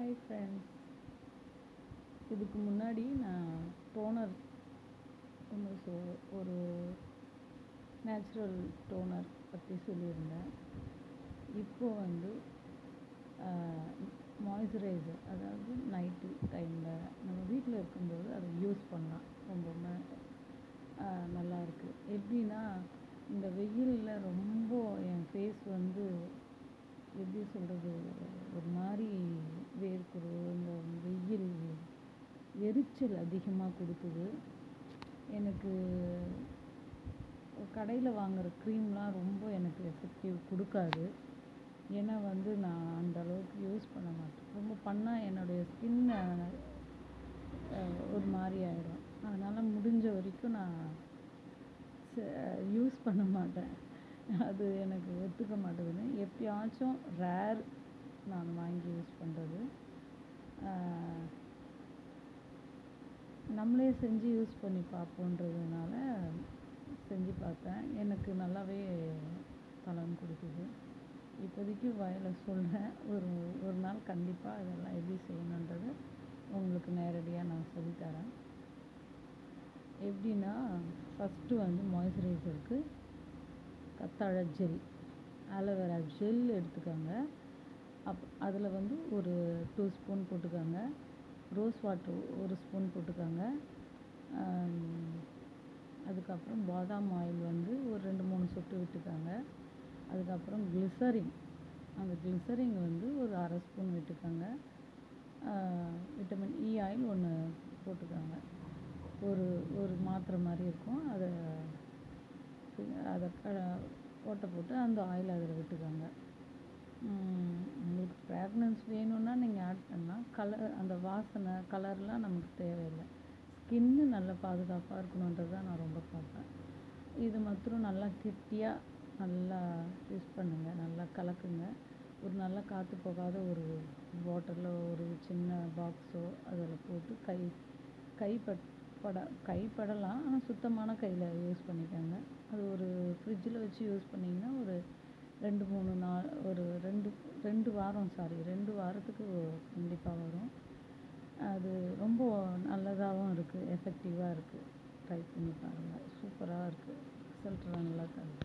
Hi friends. இதுக்கு முன்னாடி நான் டோனர் ஒரு நேச்சுரல் டோனர் பற்றி சொல்லியிருந்தேன். இப்போது மாய்ஸ்சரைசர், அதாவது நைட்டு டைமில் நம்ம வீட்டில் இருக்கும்போது அதை யூஸ் பண்ணலாம். ரொம்ப நல்லாயிருக்கு. எப்படின்னா, இந்த வெயிலில் ரொம்ப என் ஃபேஸ் எப்படி சொல்கிறது, ஒரு மாதிரி வேர்க்குது. இந்த வெயில் எரிச்சல் அதிகமாக கொடுக்குது. எனக்கு கடையில் வாங்குகிற க்ரீம்லாம் ரொம்ப எனக்கு எஃபெக்டிவ் கொடுக்காது. ஏன்னா நான் அந்த அளவுக்கு யூஸ் பண்ண மாட்டேன். ரொம்ப பண்ணால் என்னுடைய ஸ்கின் ஒரு மாதிரி ஆகிடும். அதனால் முடிஞ்ச வரைக்கும் நான் யூஸ் பண்ண மாட்டேன். அது எனக்கு ஒத்துக்க மாட்டேங்குதுன்னு எப்பயாச்சும் ரேர் நான் வாங்கி யூஸ் பண்ணுறது. நம்மளே செஞ்சு யூஸ் பண்ணி பார்ப்போன்றதுனால செஞ்சு பார்த்தேன். எனக்கு நல்லாவே பலன் கொடுக்குது. இப்போதைக்கு வயலில் சொல்கிறேன். ஒரு நாள் கண்டிப்பாக இதெல்லாம் எப்படி செய்யணுன்றது உங்களுக்கு நேரடியாக நான் சொல்லித்தரேன். எப்படின்னா, ஃபஸ்ட்டு மாய்ஸ்சரைசருக்கு கத்தாழை ஜெல், ஆலோவேரா ஜெல் எடுத்துக்கோங்க. அதில் ஒரு 2 ஸ்பூன் போட்டுக்கோங்க. ரோஸ் வாட்டர் 1 ஸ்பூன் போட்டுக்கோங்க. அதுக்கப்புறம் பாதாம் ஆயில் ஒரு 2-3 சொட்டு விட்டுக்கோங்க. அதுக்கப்புறம் கிளிசரின், அந்த கிளிசரின் ஒரு அரை ஸ்பூன் விட்டுக்கோங்க. விட்டமின் இ ஆயில் 1 போட்டுக்கோங்க. ஒரு மாத்திரை மாதிரி இருக்கும். அதை போட்டு அந்த ஆயில் அதில் விட்டுக்கோங்க. உங்களுக்கு ஃப்ராக்ரன்ஸ் வேணும்னா நீங்கள் ஆட் பண்ணலாம். அந்த வாசனை கலர்லாம் நமக்கு தேவையில்லை. ஸ்கின்னு நல்லா பாதுகாப்பாக இருக்கணுன்றது தான் நான் ரொம்ப பார்ப்பேன். இது மாத்திரம் நல்லா கெட்டியாக நல்லா யூஸ் பண்ணுங்கள். நல்லா கலக்குங்க. ஒரு நல்லா காற்று போகாத ஒரு பாட்டிலில் ஒரு சின்ன பாக்ஸோ அதில் போட்டு கைப்படலாம். ஆனால் சுத்தமான கையில் யூஸ் பண்ணிக்கோங்க. அது ஒரு ஃப்ரிட்ஜில் வச்சு யூஸ் பண்ணிங்கன்னா ஒரு 2-3 நாள், ஒரு 2 வாரத்துக்கு கண்டிப்பாக வரும். அது ரொம்ப நல்லதாகவும் இருக்குது, எஃபெக்டிவாக இருக்குது. ட்ரை பண்ணி பாருங்கள். சூப்பராக இருக்குது. ரிசல்ட் நல்லா தருது.